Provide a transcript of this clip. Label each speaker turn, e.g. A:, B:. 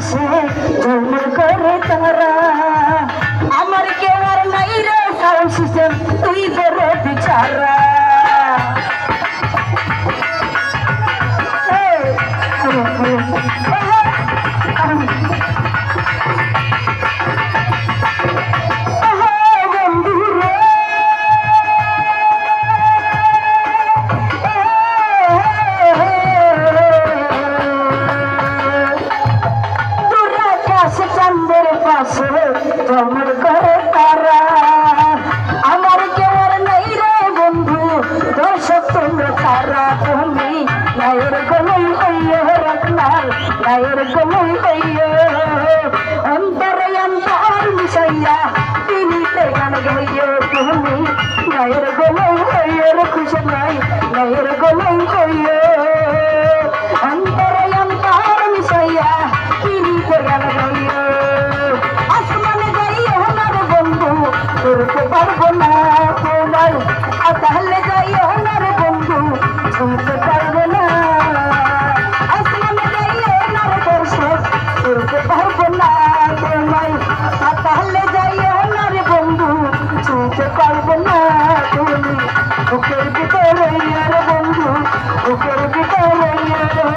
A: আকাশে ঝলমল করে তারা আমার কেউ আর নাই রে সাউন্ড সিস্টেম তুই বেরো বিচারা ঝলমল করে তারা আমার কেউ আর নাই রে বন্ধু দর্শক তোমরা তারা তুমি গায়ের গলই হইয়ে রত্নাল গায়ের গলই হইয়ে অন্তরে অন্তর মিশাইয়া তিনিতে গান গাইয়ে তুমি গায়ের গলই হইয়ে খুশি নাই গায়ের গলই হইয়ে অন্তরে অন্তর মিশাইয়া তিনিতে গান গাইয়ে করতে পারবো না তোমার তাহলে যাইও না রে বন্ধু শুনতে পারবো না আসমানে যাইও না রে দর্শক করতে পারবো না তোমায় তাহলে যাইও না রে বন্ধু শুনতে পারবো না